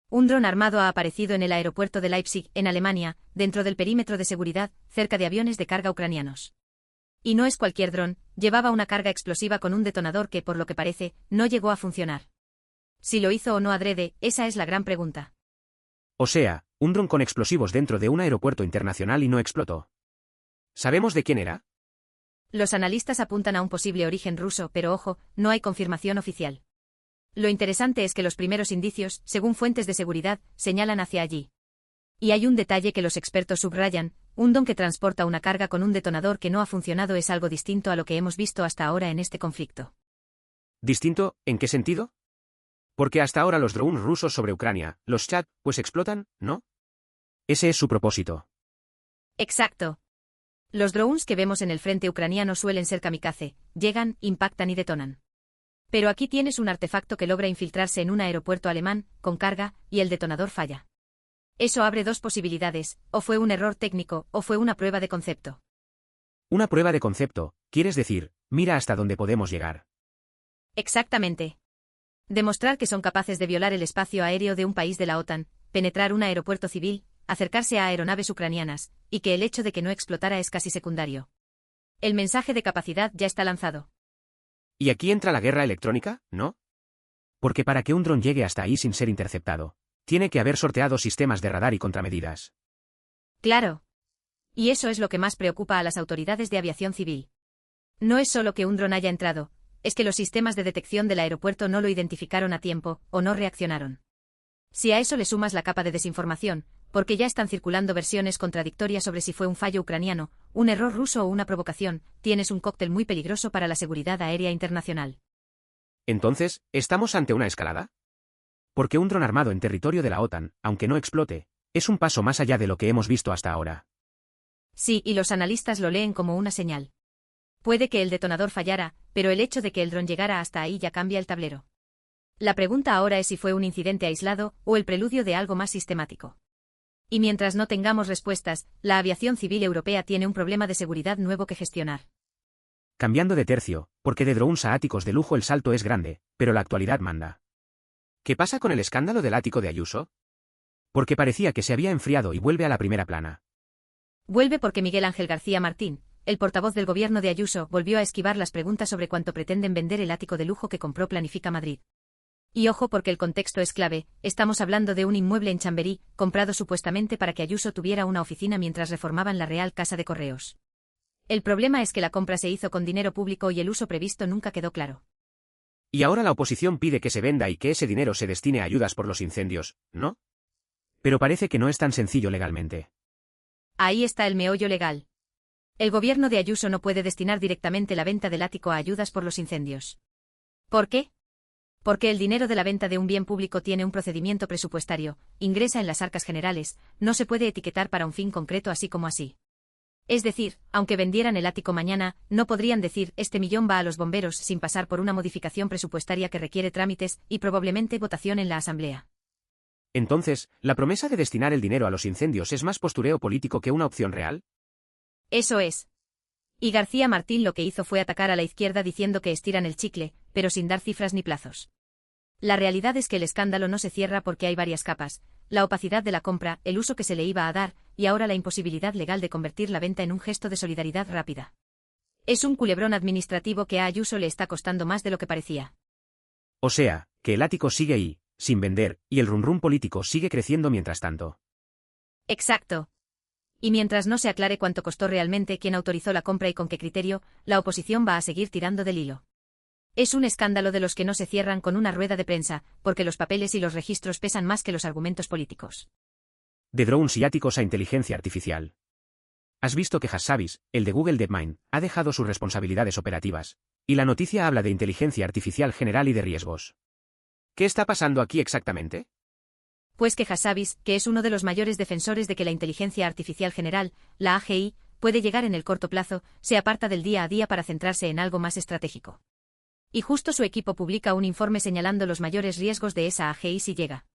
Un dron armado ha aparecido en el aeropuerto de Leipzig, en Alemania, dentro del perímetro de seguridad, cerca de aviones de carga ucranianos. Y no es cualquier dron, llevaba una carga explosiva con un detonador que, por lo que parece, no llegó a funcionar. Si lo hizo o no adrede, esa es la gran pregunta. O sea, un dron con explosivos dentro de un aeropuerto internacional y no explotó. ¿Sabemos de quién era? Los analistas apuntan a un posible origen ruso, pero ojo, no hay confirmación oficial. Lo interesante es que los primeros indicios, según fuentes de seguridad, señalan hacia allí. Y hay un detalle que los expertos subrayan: un dron que transporta una carga con un detonador que no ha funcionado es algo distinto a lo que hemos visto hasta ahora en este conflicto. ¿Distinto? ¿En qué sentido? Porque hasta ahora los drones rusos sobre Ucrania, los Chad, pues explotan, ¿no? Ese es su propósito. Exacto. Los drones que vemos en el frente ucraniano suelen ser kamikaze, llegan, impactan y detonan. Pero aquí tienes un artefacto que logra infiltrarse en un aeropuerto alemán, con carga, y el detonador falla. Eso abre dos posibilidades: o fue un error técnico, o fue una prueba de concepto. Una prueba de concepto, quieres decir, mira hasta dónde podemos llegar. Exactamente. Demostrar que son capaces de violar el espacio aéreo de un país de la OTAN, penetrar un aeropuerto civil, acercarse a aeronaves ucranianas, y que el hecho de que no explotara es casi secundario. El mensaje de capacidad ya está lanzado. Y aquí entra la guerra electrónica, ¿no? Porque para que un dron llegue hasta ahí sin ser interceptado, tiene que haber sorteado sistemas de radar y contramedidas. Claro. Y eso es lo que más preocupa a las autoridades de aviación civil. No es solo que un dron haya entrado, es que los sistemas de detección del aeropuerto no lo identificaron a tiempo, o no reaccionaron. Si a eso le sumas la capa de desinformación, porque ya están circulando versiones contradictorias sobre si fue un fallo ucraniano, un error ruso o una provocación, tienes un cóctel muy peligroso para la seguridad aérea internacional. Entonces, ¿estamos ante una escalada? Porque un dron armado en territorio de la OTAN, aunque no explote, es un paso más allá de lo que hemos visto hasta ahora. Sí, y los analistas lo leen como una señal. Puede que el detonador fallara, pero el hecho de que el dron llegara hasta ahí ya cambia el tablero. La pregunta ahora es si fue un incidente aislado o el preludio de algo más sistemático. Y mientras no tengamos respuestas, la aviación civil europea tiene un problema de seguridad nuevo que gestionar. Cambiando de tercio, porque de drones a áticos de lujo el salto es grande, pero la actualidad manda. ¿Qué pasa con el escándalo del ático de Ayuso? Porque parecía que se había enfriado y vuelve a la primera plana. Vuelve porque Miguel Ángel García Martín, el portavoz del gobierno de Ayuso, volvió a esquivar las preguntas sobre cuánto pretenden vender el ático de lujo que compró Planifica Madrid. Y ojo, porque el contexto es clave: estamos hablando de un inmueble en Chamberí, comprado supuestamente para que Ayuso tuviera una oficina mientras reformaban la Real Casa de Correos. El problema es que la compra se hizo con dinero público y el uso previsto nunca quedó claro. Y ahora la oposición pide que se venda y que ese dinero se destine a ayudas por los incendios, ¿no? Pero parece que no es tan sencillo legalmente. Ahí está el meollo legal. El gobierno de Ayuso no puede destinar directamente la venta del ático a ayudas por los incendios. ¿Por qué? Porque el dinero de la venta de un bien público tiene un procedimiento presupuestario, ingresa en las arcas generales, no se puede etiquetar para un fin concreto así como así. Es decir, aunque vendieran el ático mañana, no podrían decir: este millón va a los bomberos, sin pasar por una modificación presupuestaria que requiere trámites y probablemente votación en la Asamblea. Entonces, ¿la promesa de destinar el dinero a los incendios es más postureo político que una opción real? Eso es. Y García Martín lo que hizo fue atacar a la izquierda diciendo que estiran el chicle, pero sin dar cifras ni plazos. La realidad es que el escándalo no se cierra porque hay varias capas: la opacidad de la compra, el uso que se le iba a dar, y ahora la imposibilidad legal de convertir la venta en un gesto de solidaridad rápida. Es un culebrón administrativo que a Ayuso le está costando más de lo que parecía. O sea, que el ático sigue ahí, sin vender, y el run político sigue creciendo mientras tanto. Exacto. Y mientras no se aclare cuánto costó realmente, quién autorizó la compra y con qué criterio, la oposición va a seguir tirando del hilo. Es un escándalo de los que no se cierran con una rueda de prensa, porque los papeles y los registros pesan más que los argumentos políticos. De drones y áticos a inteligencia artificial. ¿Has visto que Hassabis, el de Google DeepMind, ha dejado sus responsabilidades operativas? Y la noticia habla de inteligencia artificial general y de riesgos. ¿Qué está pasando aquí exactamente? Pues que Hassabis, que es uno de los mayores defensores de que la inteligencia artificial general, la AGI, puede llegar en el corto plazo, se aparta del día a día para centrarse en algo más estratégico. Y justo su equipo publica un informe señalando los mayores riesgos de esa AGI si llega.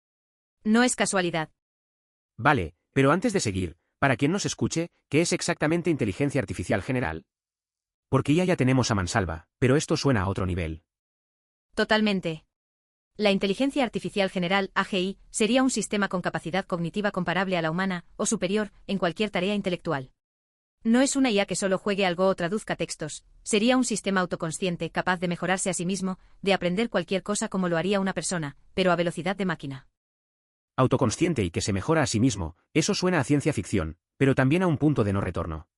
No es casualidad. Vale, pero antes de seguir, para quien nos escuche, ¿qué es exactamente inteligencia artificial general? Porque ya tenemos a mansalva, pero esto suena a otro nivel. Totalmente. La inteligencia artificial general, AGI, sería un sistema con capacidad cognitiva comparable a la humana, o superior, en cualquier tarea intelectual. No es una IA que solo juegue algo o traduzca textos, sería un sistema autoconsciente capaz de mejorarse a sí mismo, de aprender cualquier cosa como lo haría una persona, pero a velocidad de máquina. Autoconsciente y que se mejora a sí mismo, eso suena a ciencia ficción, pero también a un punto de no retorno.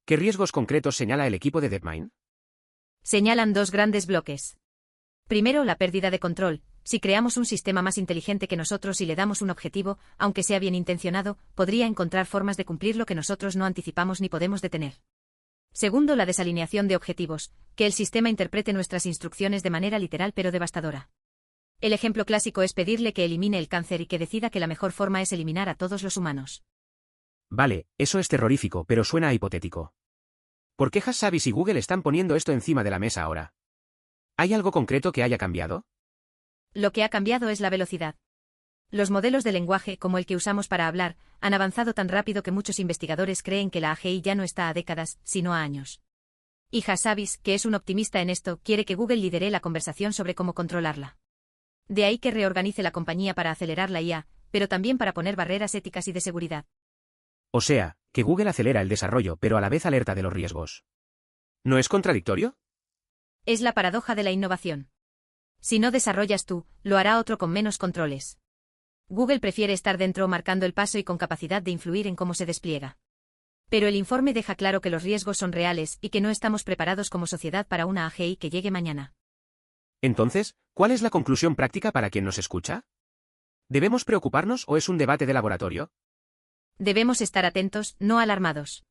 ¿Qué riesgos concretos señala el equipo de DeepMind? Señalan dos grandes bloques. Primero, la pérdida de control. Si creamos un sistema más inteligente que nosotros y le damos un objetivo, aunque sea bien intencionado, podría encontrar formas de cumplir lo que nosotros no anticipamos ni podemos detener. Segundo, la desalineación de objetivos, que el sistema interprete nuestras instrucciones de manera literal pero devastadora. El ejemplo clásico es pedirle que elimine el cáncer y que decida que la mejor forma es eliminar a todos los humanos. Vale, eso es terrorífico, pero suena a hipotético. ¿Por qué Hassabis y Google están poniendo esto encima de la mesa ahora? ¿Hay algo concreto que haya cambiado? Lo que ha cambiado es la velocidad. Los modelos de lenguaje, como el que usamos para hablar, han avanzado tan rápido que muchos investigadores creen que la AGI ya no está a décadas, sino a años. Y Hassabis, que es un optimista en esto, quiere que Google lidere la conversación sobre cómo controlarla. De ahí que reorganice la compañía para acelerar la IA, pero también para poner barreras éticas y de seguridad. O sea, que Google acelera el desarrollo pero a la vez alerta de los riesgos. ¿No es contradictorio? Es la paradoja de la innovación. Si no desarrollas tú, lo hará otro con menos controles. Google prefiere estar dentro marcando el paso y con capacidad de influir en cómo se despliega. Pero el informe deja claro que los riesgos son reales y que no estamos preparados como sociedad para una AGI que llegue mañana. Entonces, ¿cuál es la conclusión práctica para quien nos escucha? ¿Debemos preocuparnos o es un debate de laboratorio? Debemos estar atentos, no alarmados.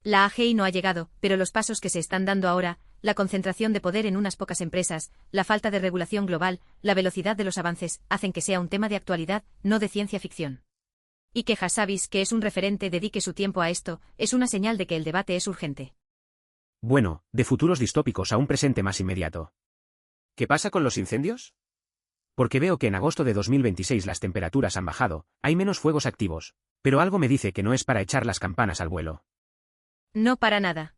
La AGI no ha llegado, pero los pasos que se están dando ahora, la concentración de poder en unas pocas empresas, la falta de regulación global, la velocidad de los avances, hacen que sea un tema de actualidad, no de ciencia ficción. Y que Hassabis, que es un referente, dedique su tiempo a esto, es una señal de que el debate es urgente. Bueno, de futuros distópicos a un presente más inmediato. ¿Qué pasa con los incendios? Porque veo que en agosto de 2026 las temperaturas han bajado, hay menos fuegos activos, pero algo me dice que no es para echar las campanas al vuelo. No para nada.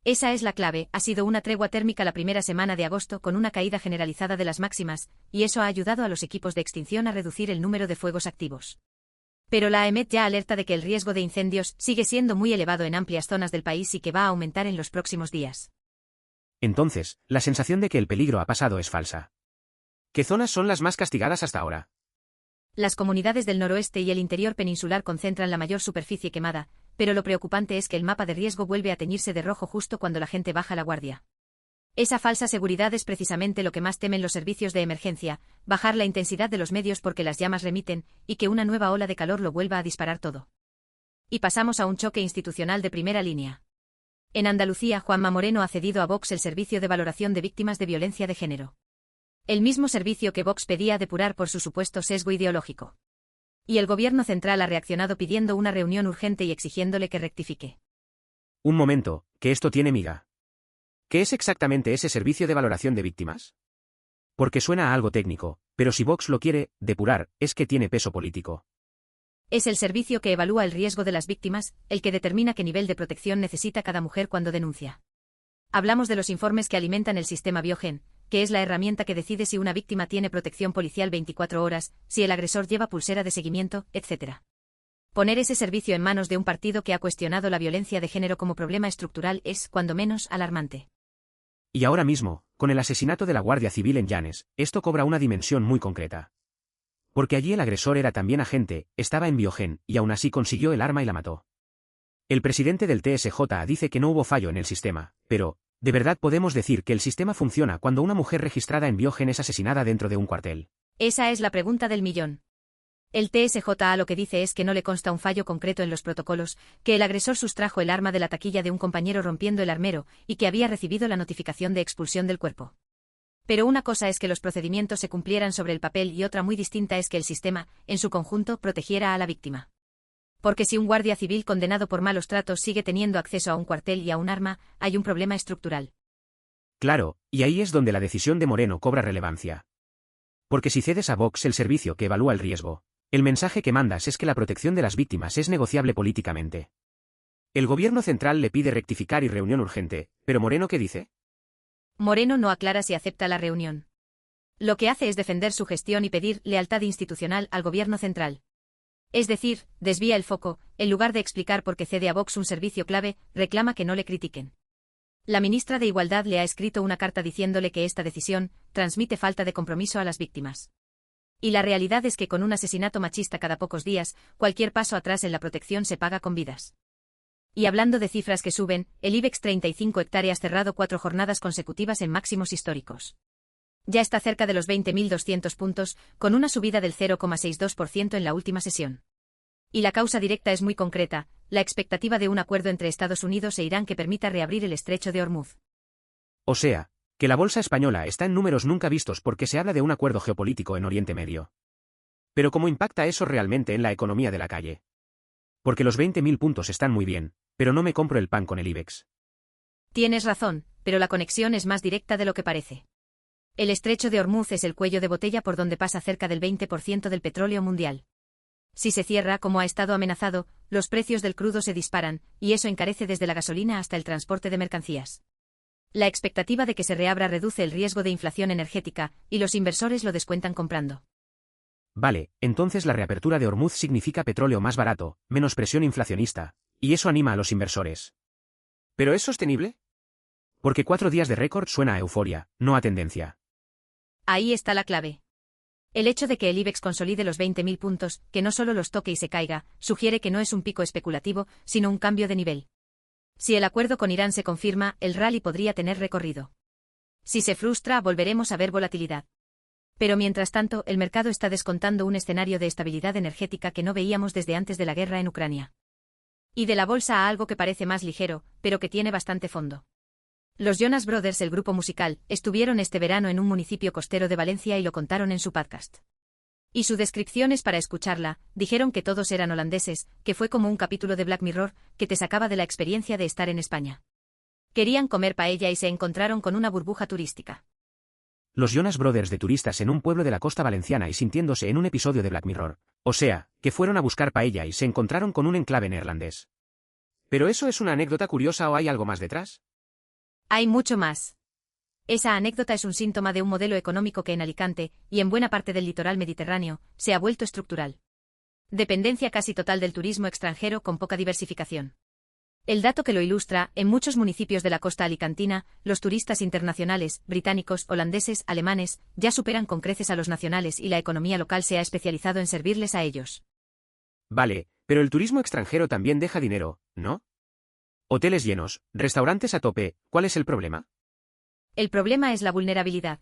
Esa es la clave, ha sido una tregua térmica la primera semana de agosto con una caída generalizada de las máximas, y eso ha ayudado a los equipos de extinción a reducir el número de fuegos activos. Pero la AEMET ya alerta de que el riesgo de incendios sigue siendo muy elevado en amplias zonas del país y que va a aumentar en los próximos días. Entonces, la sensación de que el peligro ha pasado es falsa. ¿Qué zonas son las más castigadas hasta ahora? Las comunidades del noroeste y el interior peninsular concentran la mayor superficie quemada, pero lo preocupante es que el mapa de riesgo vuelve a teñirse de rojo justo cuando la gente baja la guardia. Esa falsa seguridad es precisamente lo que más temen los servicios de emergencia, bajar la intensidad de los medios porque las llamas remiten, y que una nueva ola de calor lo vuelva a disparar todo. Y pasamos a un choque institucional de primera línea. En Andalucía, Juanma Moreno ha cedido a Vox el servicio de valoración de víctimas de violencia de género. El mismo servicio que Vox pedía depurar por su supuesto sesgo ideológico. Y el gobierno central ha reaccionado pidiendo una reunión urgente y exigiéndole que rectifique. Un momento, que esto tiene miga. ¿Qué es exactamente ese servicio de valoración de víctimas? Porque suena a algo técnico, pero si Vox lo quiere depurar, es que tiene peso político. Es el servicio que evalúa el riesgo de las víctimas, el que determina qué nivel de protección necesita cada mujer cuando denuncia. Hablamos de los informes que alimentan el sistema Biogen, que es la herramienta que decide si una víctima tiene protección policial 24 horas, si el agresor lleva pulsera de seguimiento, etc. Poner ese servicio en manos de un partido que ha cuestionado la violencia de género como problema estructural es, cuando menos, alarmante. Y ahora mismo, con el asesinato de la Guardia Civil en Llanes, esto cobra una dimensión muy concreta. Porque allí el agresor era también agente, estaba en Biogen, y aún así consiguió el arma y la mató. El presidente del TSJ dice que no hubo fallo en el sistema, pero, ¿de verdad podemos decir que el sistema funciona cuando una mujer registrada en Biogen es asesinada dentro de un cuartel? Esa es la pregunta del millón. El TSJA lo que dice es que no le consta un fallo concreto en los protocolos, que el agresor sustrajo el arma de la taquilla de un compañero rompiendo el armero, y que había recibido la notificación de expulsión del cuerpo. Pero una cosa es que los procedimientos se cumplieran sobre el papel y otra muy distinta es que el sistema, en su conjunto, protegiera a la víctima. Porque si un guardia civil condenado por malos tratos sigue teniendo acceso a un cuartel y a un arma, hay un problema estructural. Claro, y ahí es donde la decisión de Moreno cobra relevancia. Porque si cedes a Vox el servicio que evalúa el riesgo, el mensaje que mandas es que la protección de las víctimas es negociable políticamente. El gobierno central le pide rectificar y reunión urgente, pero Moreno ¿qué dice? Moreno no aclara si acepta la reunión. Lo que hace es defender su gestión y pedir lealtad institucional al gobierno central. Es decir, desvía el foco, en lugar de explicar por qué cede a Vox un servicio clave, reclama que no le critiquen. La ministra de Igualdad le ha escrito una carta diciéndole que esta decisión transmite falta de compromiso a las víctimas. Y la realidad es que con un asesinato machista cada pocos días, cualquier paso atrás en la protección se paga con vidas. Y hablando de cifras que suben, el IBEX 35 hectáreas cerrado 4 jornadas consecutivas en máximos históricos. Ya está cerca de los 20.200 puntos, con una subida del 0,62% en la última sesión. Y la causa directa es muy concreta, la expectativa de un acuerdo entre Estados Unidos e Irán que permita reabrir el estrecho de Hormuz. O sea, que la bolsa española está en números nunca vistos porque se habla de un acuerdo geopolítico en Oriente Medio. Pero ¿cómo impacta eso realmente en la economía de la calle? Porque los 20.000 puntos están muy bien, pero no me compro el pan con el IBEX. Tienes razón, pero la conexión es más directa de lo que parece. El estrecho de Hormuz es el cuello de botella por donde pasa cerca del 20% del petróleo mundial. Si se cierra, como ha estado amenazado, los precios del crudo se disparan, y eso encarece desde la gasolina hasta el transporte de mercancías. La expectativa de que se reabra reduce el riesgo de inflación energética, y los inversores lo descuentan comprando. Vale, entonces la reapertura de Hormuz significa petróleo más barato, menos presión inflacionista, y eso anima a los inversores. ¿Pero es sostenible? Porque 4 días de récord suena a euforia, no a tendencia. Ahí está la clave. El hecho de que el IBEX consolide los 20.000 puntos, que no solo los toque y se caiga, sugiere que no es un pico especulativo, sino un cambio de nivel. Si el acuerdo con Irán se confirma, el rally podría tener recorrido. Si se frustra, volveremos a ver volatilidad. Pero mientras tanto, el mercado está descontando un escenario de estabilidad energética que no veíamos desde antes de la guerra en Ucrania. Y de la bolsa a algo que parece más ligero, pero que tiene bastante fondo. Los Jonas Brothers, el grupo musical, estuvieron este verano en un municipio costero de Valencia y lo contaron en su podcast. Y su descripción es para escucharla, dijeron que todos eran holandeses, que fue como un capítulo de Black Mirror, que te sacaba de la experiencia de estar en España. Querían comer paella y se encontraron con una burbuja turística. Los Jonas Brothers de turistas en un pueblo de la costa valenciana y sintiéndose en un episodio de Black Mirror. O sea, que fueron a buscar paella y se encontraron con un enclave neerlandés. ¿Pero eso es una anécdota curiosa o hay algo más detrás? Hay mucho más. Esa anécdota es un síntoma de un modelo económico que en Alicante, y en buena parte del litoral mediterráneo, se ha vuelto estructural. Dependencia casi total del turismo extranjero con poca diversificación. El dato que lo ilustra, en muchos municipios de la costa alicantina, los turistas internacionales, británicos, holandeses, alemanes, ya superan con creces a los nacionales y la economía local se ha especializado en servirles a ellos. Vale, pero el turismo extranjero también deja dinero, ¿no? Hoteles llenos, restaurantes a tope, ¿cuál es el problema? El problema es la vulnerabilidad.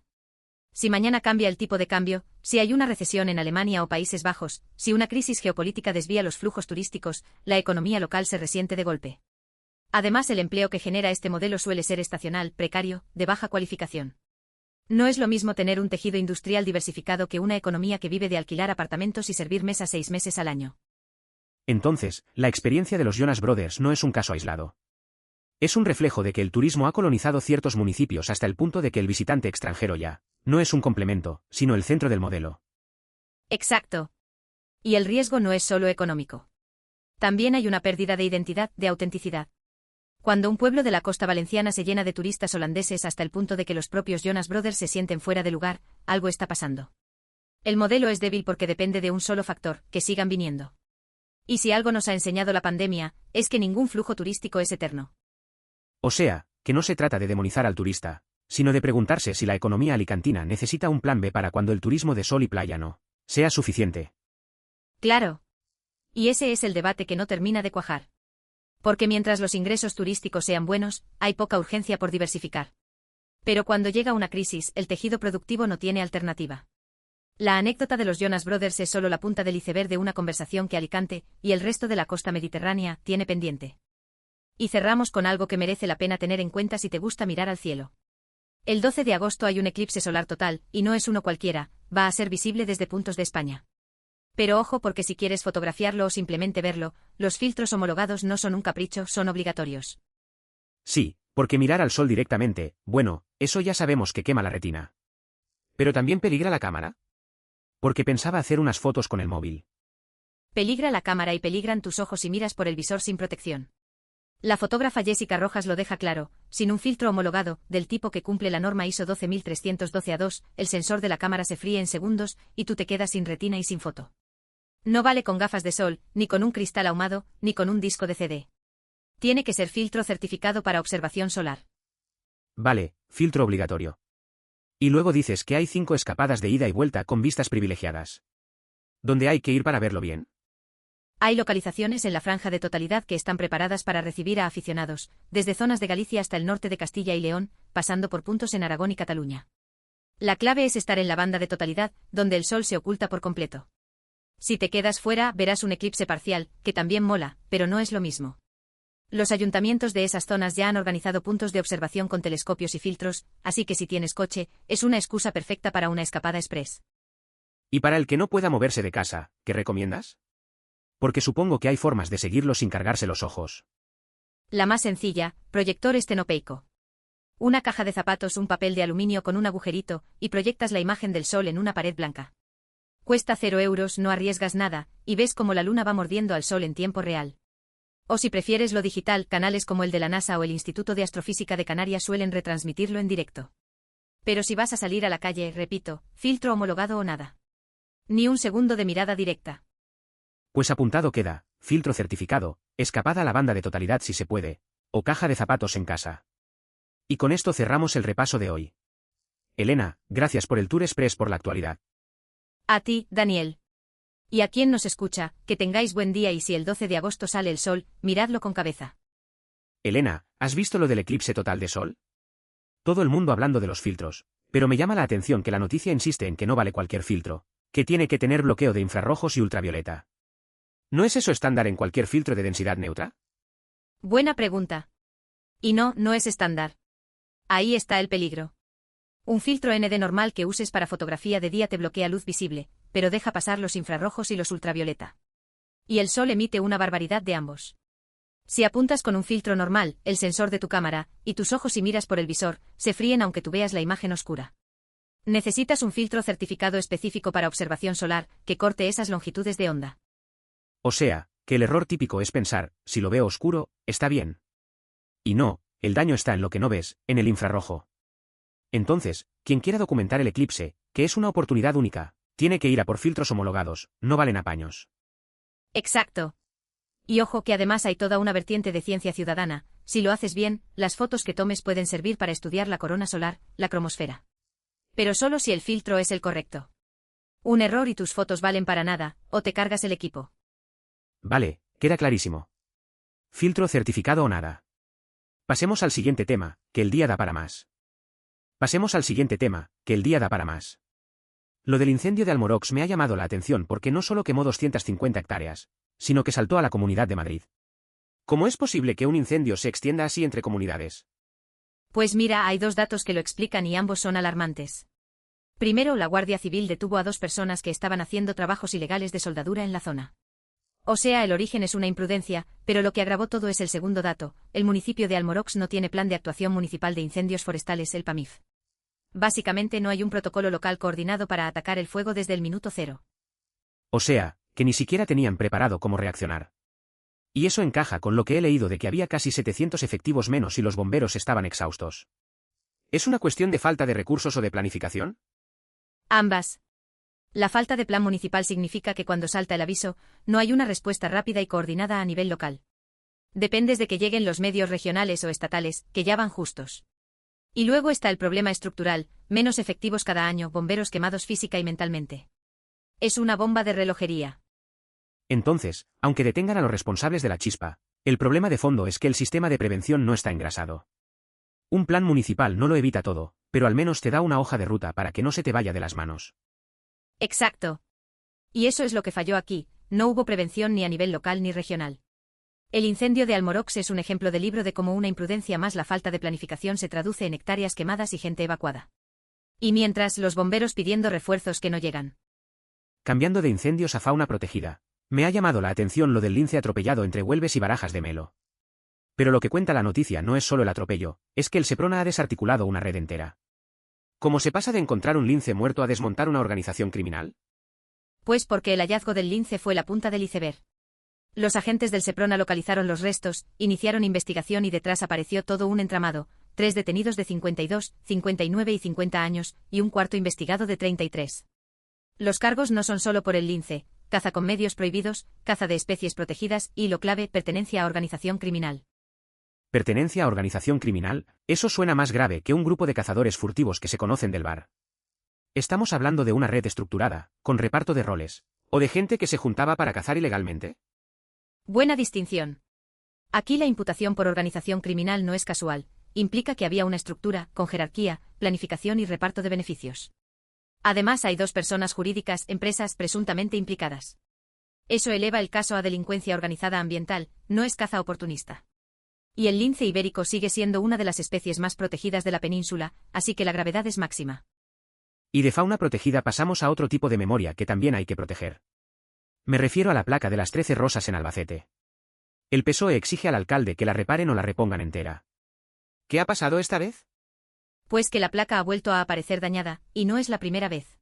Si mañana cambia el tipo de cambio, si hay una recesión en Alemania o Países Bajos, si una crisis geopolítica desvía los flujos turísticos, la economía local se resiente de golpe. Además, el empleo que genera este modelo suele ser estacional, precario, de baja cualificación. No es lo mismo tener un tejido industrial diversificado que una economía que vive de alquilar apartamentos y servir mesas 6 meses al año. Entonces, la experiencia de los Jonas Brothers no es un caso aislado. Es un reflejo de que el turismo ha colonizado ciertos municipios hasta el punto de que el visitante extranjero ya no es un complemento, sino el centro del modelo. Exacto. Y el riesgo no es solo económico. También hay una pérdida de identidad, de autenticidad. Cuando un pueblo de la costa valenciana se llena de turistas holandeses hasta el punto de que los propios Jonas Brothers se sienten fuera de lugar, algo está pasando. El modelo es débil porque depende de un solo factor, que sigan viniendo. Y si algo nos ha enseñado la pandemia, es que ningún flujo turístico es eterno. O sea, que no se trata de demonizar al turista, sino de preguntarse si la economía alicantina necesita un plan B para cuando el turismo de sol y playa no sea suficiente. Claro. Y ese es el debate que no termina de cuajar. Porque mientras los ingresos turísticos sean buenos, hay poca urgencia por diversificar. Pero cuando llega una crisis, el tejido productivo no tiene alternativa. La anécdota de los Jonas Brothers es solo la punta del iceberg de una conversación que Alicante, y el resto de la costa mediterránea, tiene pendiente. Y cerramos con algo que merece la pena tener en cuenta si te gusta mirar al cielo. El 12 de agosto hay un eclipse solar total, y no es uno cualquiera, va a ser visible desde puntos de España. Pero ojo porque si quieres fotografiarlo o simplemente verlo, los filtros homologados no son un capricho, son obligatorios. Sí, porque mirar al sol directamente, bueno, eso ya sabemos que quema la retina. ¿Pero también peligra la cámara? Porque pensaba hacer unas fotos con el móvil. Peligra la cámara y peligran tus ojos si miras por el visor sin protección. La fotógrafa Jessica Rojas lo deja claro: sin un filtro homologado, del tipo que cumple la norma ISO 12312-A2, el sensor de la cámara se fríe en segundos, y tú te quedas sin retina y sin foto. No vale con gafas de sol, ni con un cristal ahumado, ni con un disco de CD. Tiene que ser filtro certificado para observación solar. Vale, filtro obligatorio. Y luego dices que hay 5 escapadas de ida y vuelta con vistas privilegiadas. ¿Dónde hay que ir para verlo bien? Hay localizaciones en la franja de totalidad que están preparadas para recibir a aficionados, desde zonas de Galicia hasta el norte de Castilla y León, pasando por puntos en Aragón y Cataluña. La clave es estar en la banda de totalidad, donde el sol se oculta por completo. Si te quedas fuera, verás un eclipse parcial, que también mola, pero no es lo mismo. Los ayuntamientos de esas zonas ya han organizado puntos de observación con telescopios y filtros, así que si tienes coche, es una excusa perfecta para una escapada express. ¿Y para el que no pueda moverse de casa, qué recomiendas? Porque supongo que hay formas de seguirlo sin cargarse los ojos. La más sencilla: proyector estenopeico. Una caja de zapatos, un papel de aluminio con un agujerito, y proyectas la imagen del sol en una pared blanca. Cuesta 0 euros, no arriesgas nada, y ves cómo la luna va mordiendo al sol en tiempo real. O si prefieres lo digital, canales como el de la NASA o el Instituto de Astrofísica de Canarias suelen retransmitirlo en directo. Pero si vas a salir a la calle, repito, filtro homologado o nada. Ni un segundo de mirada directa. Pues apuntado queda: filtro certificado, escapada a la banda de totalidad si se puede, o caja de zapatos en casa. Y con esto cerramos el repaso de hoy. Elena, gracias por el Tour Express por la actualidad. A ti, Daniel. Y a quien nos escucha, que tengáis buen día, y si el 12 de agosto sale el sol, miradlo con cabeza. Elena, ¿has visto lo del eclipse total de sol? Todo el mundo hablando de los filtros, pero me llama la atención que la noticia insiste en que no vale cualquier filtro, que tiene que tener bloqueo de infrarrojos y ultravioleta. ¿No es eso estándar en cualquier filtro de densidad neutra? Buena pregunta. Y no, no es estándar. Ahí está el peligro. Un filtro ND normal que uses para fotografía de día te bloquea luz visible, pero deja pasar los infrarrojos y los ultravioleta. Y el sol emite una barbaridad de ambos. Si apuntas con un filtro normal, el sensor de tu cámara, y tus ojos y miras por el visor, se fríen aunque tú veas la imagen oscura. Necesitas un filtro certificado específico para observación solar, que corte esas longitudes de onda. O sea, que el error típico es pensar: si lo veo oscuro, está bien. Y no, el daño está en lo que no ves, en el infrarrojo. Entonces, quien quiera documentar el eclipse, que es una oportunidad única, tiene que ir a por filtros homologados, no valen apaños. Exacto. Y ojo que además hay toda una vertiente de ciencia ciudadana: si lo haces bien, las fotos que tomes pueden servir para estudiar la corona solar, la cromosfera. Pero solo si el filtro es el correcto. Un error y tus fotos valen para nada, o te cargas el equipo. Vale, queda clarísimo. Filtro certificado o nada. Pasemos al siguiente tema, que el día da para más. Lo del incendio de Almorox me ha llamado la atención porque no solo quemó 250 hectáreas, sino que saltó a la Comunidad de Madrid. ¿Cómo es posible que un incendio se extienda así entre comunidades? Pues mira, hay 2 datos que lo explican y ambos son alarmantes. Primero, la Guardia Civil detuvo a 2 personas que estaban haciendo trabajos ilegales de soldadura en la zona. O sea, el origen es una imprudencia, pero lo que agravó todo es el segundo dato: el municipio de Almorox no tiene Plan de Actuación Municipal de Incendios Forestales, el PAMIF. Básicamente no hay un protocolo local coordinado para atacar el fuego desde el minuto cero. O sea, que ni siquiera tenían preparado cómo reaccionar. Y eso encaja con lo que he leído de que había casi 700 efectivos menos y los bomberos estaban exhaustos. ¿Es una cuestión de falta de recursos o de planificación? Ambas. La falta de plan municipal significa que cuando salta el aviso, no hay una respuesta rápida y coordinada a nivel local. Dependes de que lleguen los medios regionales o estatales, que ya van justos. Y luego está el problema estructural: menos efectivos cada año, bomberos quemados física y mentalmente. Es una bomba de relojería. Entonces, aunque detengan a los responsables de la chispa, el problema de fondo es que el sistema de prevención no está engrasado. Un plan municipal no lo evita todo, pero al menos te da una hoja de ruta para que no se te vaya de las manos. Exacto. Y eso es lo que falló aquí: no hubo prevención ni a nivel local ni regional. El incendio de Almorox es un ejemplo de libro de cómo una imprudencia más la falta de planificación se traduce en hectáreas quemadas y gente evacuada. Y mientras, los bomberos pidiendo refuerzos que no llegan. Cambiando de incendios a fauna protegida, me ha llamado la atención lo del lince atropellado entre Huelves y Barajas de Melo. Pero lo que cuenta la noticia no es solo el atropello, es que el Seprona ha desarticulado una red entera. ¿Cómo se pasa de encontrar un lince muerto a desmontar una organización criminal? Pues porque el hallazgo del lince fue la punta del iceberg. Los agentes del Seprona localizaron los restos, iniciaron investigación y detrás apareció todo un entramado: 3 detenidos de 52, 59 y 50 años, y un cuarto investigado de 33. Los cargos no son solo por el lince: caza con medios prohibidos, caza de especies protegidas y, lo clave, pertenencia a organización criminal. ¿Pertenencia a organización criminal? Eso suena más grave que un grupo de cazadores furtivos que se conocen del bar. ¿Estamos hablando de una red estructurada, con reparto de roles, o de gente que se juntaba para cazar ilegalmente? Buena distinción. Aquí la imputación por organización criminal no es casual, implica que había una estructura, con jerarquía, planificación y reparto de beneficios. Además hay 2 personas jurídicas, empresas presuntamente implicadas. Eso eleva el caso a delincuencia organizada ambiental, no es caza oportunista. Y el lince ibérico sigue siendo una de las especies más protegidas de la península, así que la gravedad es máxima. Y de fauna protegida pasamos a otro tipo de memoria que también hay que proteger. Me refiero a la placa de las 13 rosas en Albacete. El PSOE exige al alcalde que la reparen o la repongan entera. ¿Qué ha pasado esta vez? Pues que la placa ha vuelto a aparecer dañada, y no es la primera vez.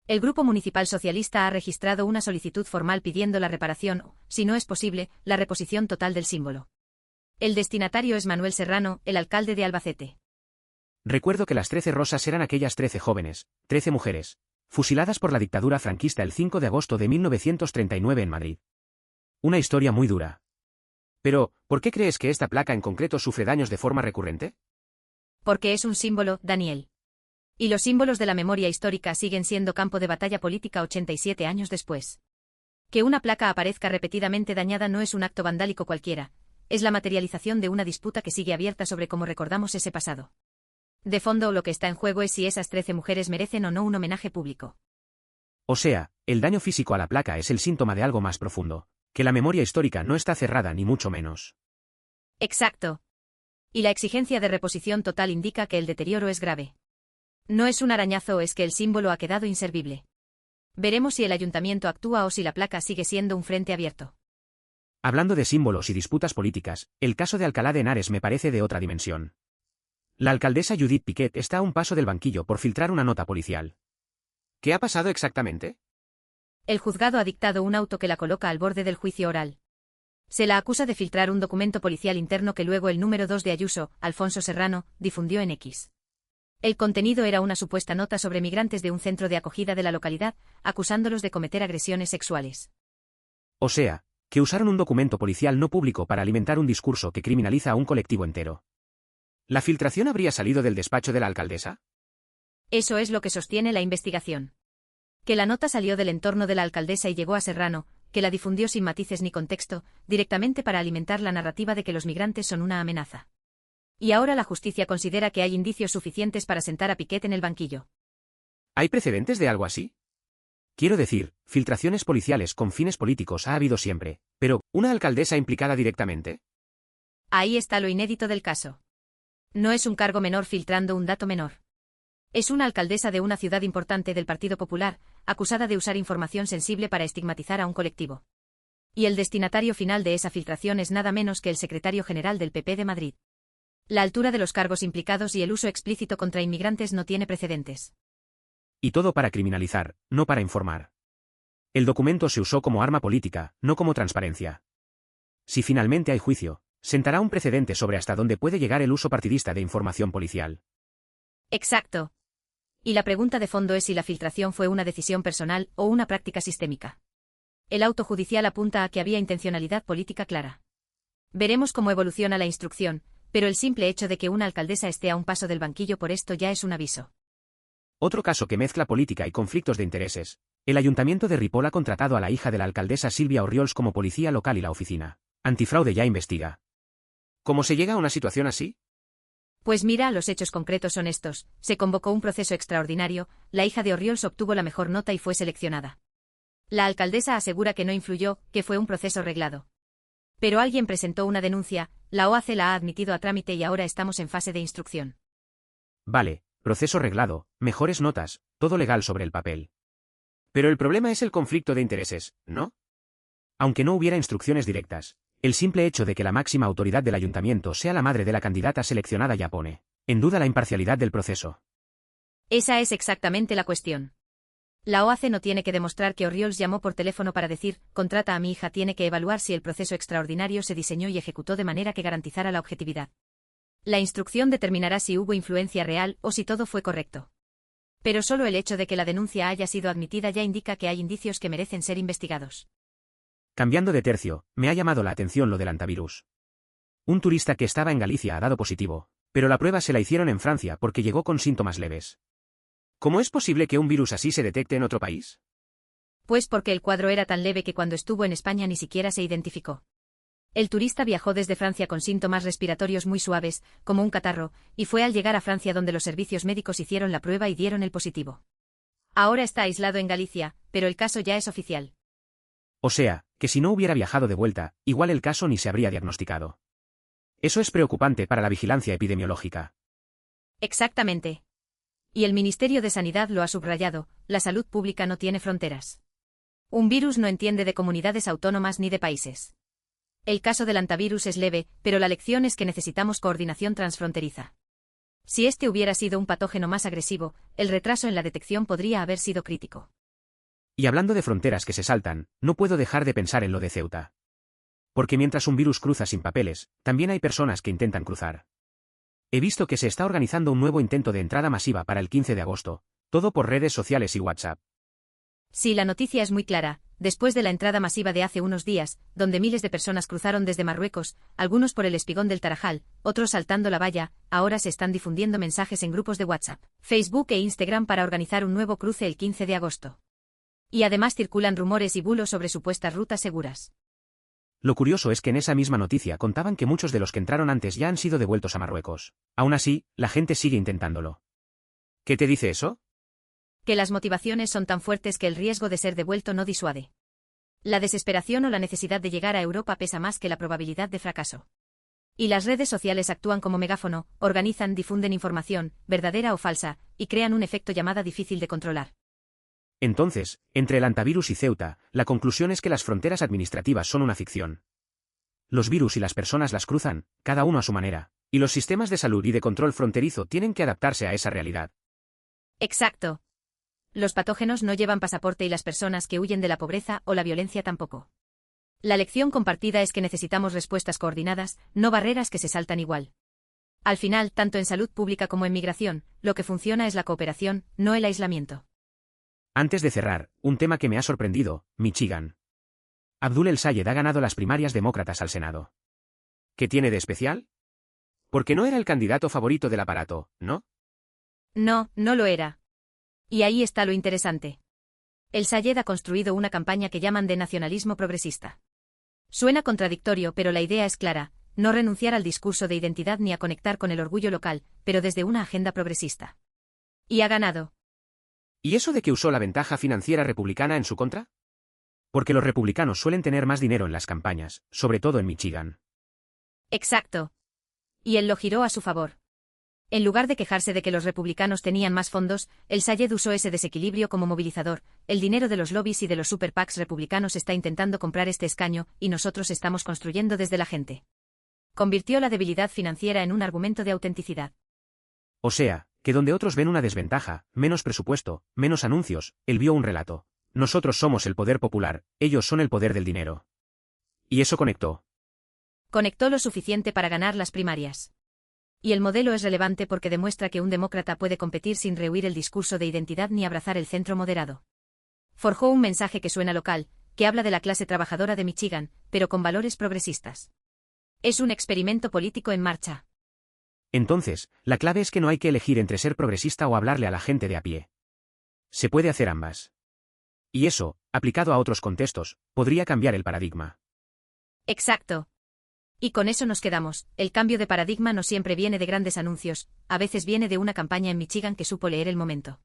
El Grupo Municipal Socialista ha registrado una solicitud formal pidiendo la reparación o, si no es posible, la reposición total del símbolo. El destinatario es Manuel Serrano, el alcalde de Albacete. Recuerdo que las 13 rosas eran aquellas 13 jóvenes, 13 mujeres, fusiladas por la dictadura franquista el 5 de agosto de 1939 en Madrid. Una historia muy dura. Pero, ¿por qué crees que esta placa en concreto sufre daños de forma recurrente? Porque es un símbolo, Daniel. Y los símbolos de la memoria histórica siguen siendo campo de batalla política 87 años después. Que una placa aparezca repetidamente dañada no es un acto vandálico cualquiera, es la materialización de una disputa que sigue abierta sobre cómo recordamos ese pasado. De fondo, lo que está en juego es si esas 13 mujeres merecen o no un homenaje público. O sea, el daño físico a la placa es el síntoma de algo más profundo, que la memoria histórica no está cerrada ni mucho menos. Exacto. Y la exigencia de reposición total indica que el deterioro es grave. No es un arañazo, es que el símbolo ha quedado inservible. Veremos si el ayuntamiento actúa o si la placa sigue siendo un frente abierto. Hablando de símbolos y disputas políticas, el caso de Alcalá de Henares me parece de otra dimensión. La alcaldesa Judith Piquet está a un paso del banquillo por filtrar una nota policial. ¿Qué ha pasado exactamente? El juzgado ha dictado un auto que la coloca al borde del juicio oral. Se la acusa de filtrar un documento policial interno que luego el número 2 de Ayuso, Alfonso Serrano, difundió en X. El contenido era una supuesta nota sobre migrantes de un centro de acogida de la localidad, acusándolos de cometer agresiones sexuales. O sea, que usaron un documento policial no público para alimentar un discurso que criminaliza a un colectivo entero. ¿La filtración habría salido del despacho de la alcaldesa? Eso es lo que sostiene la investigación. Que la nota salió del entorno de la alcaldesa y llegó a Serrano, que la difundió sin matices ni contexto, directamente para alimentar la narrativa de que los migrantes son una amenaza. Y ahora la justicia considera que hay indicios suficientes para sentar a Piquet en el banquillo. ¿Hay precedentes de algo así? Quiero decir, filtraciones policiales con fines políticos ha habido siempre, pero, ¿una alcaldesa implicada directamente? Ahí está lo inédito del caso. No es un cargo menor filtrando un dato menor. Es una alcaldesa de una ciudad importante del Partido Popular, acusada de usar información sensible para estigmatizar a un colectivo. Y el destinatario final de esa filtración es nada menos que el secretario general del PP de Madrid. La altura de los cargos implicados y el uso explícito contra inmigrantes no tiene precedentes. Y todo para criminalizar, no para informar. El documento se usó como arma política, no como transparencia. Si finalmente hay juicio, sentará un precedente sobre hasta dónde puede llegar el uso partidista de información policial. Exacto. Y la pregunta de fondo es si la filtración fue una decisión personal o una práctica sistémica. El auto judicial apunta a que había intencionalidad política clara. Veremos cómo evoluciona la instrucción, pero el simple hecho de que una alcaldesa esté a un paso del banquillo por esto ya es un aviso. Otro caso que mezcla política y conflictos de intereses. El ayuntamiento de Ripoll ha contratado a la hija de la alcaldesa Silvia Orriols como policía local y la oficina antifraude ya investiga. ¿Cómo se llega a una situación así? Pues mira, los hechos concretos son estos. Se convocó un proceso extraordinario, la hija de Orriols obtuvo la mejor nota y fue seleccionada. La alcaldesa asegura que no influyó, que fue un proceso reglado. Pero alguien presentó una denuncia, la OAC la ha admitido a trámite y ahora estamos en fase de instrucción. Vale, proceso reglado, mejores notas, todo legal sobre el papel. Pero el problema es el conflicto de intereses, ¿no? Aunque no hubiera instrucciones directas, el simple hecho de que la máxima autoridad del ayuntamiento sea la madre de la candidata seleccionada ya pone en duda la imparcialidad del proceso. Esa es exactamente la cuestión. La OAC no tiene que demostrar que Oriols llamó por teléfono para decir, contrata a mi hija, tiene que evaluar si el proceso extraordinario se diseñó y ejecutó de manera que garantizara la objetividad. La instrucción determinará si hubo influencia real o si todo fue correcto. Pero solo el hecho de que la denuncia haya sido admitida ya indica que hay indicios que merecen ser investigados. Cambiando de tercio, me ha llamado la atención lo del antivirus. Un turista que estaba en Galicia ha dado positivo, pero la prueba se la hicieron en Francia porque llegó con síntomas leves. ¿Cómo es posible que un virus así se detecte en otro país? Pues porque el cuadro era tan leve que cuando estuvo en España ni siquiera se identificó. El turista viajó desde Francia con síntomas respiratorios muy suaves, como un catarro, y fue al llegar a Francia donde los servicios médicos hicieron la prueba y dieron el positivo. Ahora está aislado en Galicia, pero el caso ya es oficial. O sea, que si no hubiera viajado de vuelta, igual el caso ni se habría diagnosticado. Eso es preocupante para la vigilancia epidemiológica. Exactamente. Y el Ministerio de Sanidad lo ha subrayado, la salud pública no tiene fronteras. Un virus no entiende de comunidades autónomas ni de países. El caso del antivirus es leve, pero la lección es que necesitamos coordinación transfronteriza. Si este hubiera sido un patógeno más agresivo, el retraso en la detección podría haber sido crítico. Y hablando de fronteras que se saltan, no puedo dejar de pensar en lo de Ceuta. Porque mientras un virus cruza sin papeles, también hay personas que intentan cruzar. He visto que se está organizando un nuevo intento de entrada masiva para el 15 de agosto, todo por redes sociales y WhatsApp. Sí, la noticia es muy clara, después de la entrada masiva de hace unos días, donde miles de personas cruzaron desde Marruecos, algunos por el espigón del Tarajal, otros saltando la valla, ahora se están difundiendo mensajes en grupos de WhatsApp, Facebook e Instagram para organizar un nuevo cruce el 15 de agosto. Y además circulan rumores y bulos sobre supuestas rutas seguras. Lo curioso es que en esa misma noticia contaban que muchos de los que entraron antes ya han sido devueltos a Marruecos. Aún así, la gente sigue intentándolo. ¿Qué te dice eso? Que las motivaciones son tan fuertes que el riesgo de ser devuelto no disuade. La desesperación o la necesidad de llegar a Europa pesa más que la probabilidad de fracaso. Y las redes sociales actúan como megáfono, organizan, difunden información, verdadera o falsa, y crean un efecto llamada difícil de controlar. Entonces, entre el antivirus y Ceuta, la conclusión es que las fronteras administrativas son una ficción. Los virus y las personas las cruzan, cada uno a su manera, y los sistemas de salud y de control fronterizo tienen que adaptarse a esa realidad. Exacto. Los patógenos no llevan pasaporte y las personas que huyen de la pobreza o la violencia tampoco. La lección compartida es que necesitamos respuestas coordinadas, no barreras que se saltan igual. Al final, tanto en salud pública como en migración, lo que funciona es la cooperación, no el aislamiento. Antes de cerrar, un tema que me ha sorprendido, Michigan. Abdul El-Sayed ha ganado las primarias demócratas al Senado. ¿Qué tiene de especial? Porque no era el candidato favorito del aparato, ¿no? No, no lo era. Y ahí está lo interesante. El-Sayed ha construido una campaña que llaman de nacionalismo progresista. Suena contradictorio, pero la idea es clara, no renunciar al discurso de identidad ni a conectar con el orgullo local, pero desde una agenda progresista. Y ha ganado. ¿Y eso de que usó la ventaja financiera republicana en su contra? Porque los republicanos suelen tener más dinero en las campañas, sobre todo en Michigan. Exacto. Y él lo giró a su favor. En lugar de quejarse de que los republicanos tenían más fondos, El-Sayed usó ese desequilibrio como movilizador. El dinero de los lobbies y de los super PACs republicanos está intentando comprar este escaño, y nosotros estamos construyendo desde la gente. Convirtió la debilidad financiera en un argumento de autenticidad. O sea, que donde otros ven una desventaja, menos presupuesto, menos anuncios, él vio un relato. Nosotros somos el poder popular, ellos son el poder del dinero. Y eso conectó. Conectó lo suficiente para ganar las primarias. Y el modelo es relevante porque demuestra que un demócrata puede competir sin rehuir el discurso de identidad ni abrazar el centro moderado. Forjó un mensaje que suena local, que habla de la clase trabajadora de Michigan, pero con valores progresistas. Es un experimento político en marcha. Entonces, la clave es que no hay que elegir entre ser progresista o hablarle a la gente de a pie. Se puede hacer ambas. Y eso, aplicado a otros contextos, podría cambiar el paradigma. Exacto. Y con eso nos quedamos. El cambio de paradigma no siempre viene de grandes anuncios, a veces viene de una campaña en Michigan que supo leer el momento.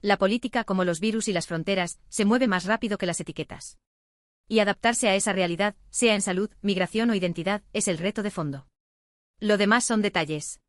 La política, como los virus y las fronteras, se mueve más rápido que las etiquetas. Y adaptarse a esa realidad, sea en salud, migración o identidad, es el reto de fondo. Lo demás son detalles.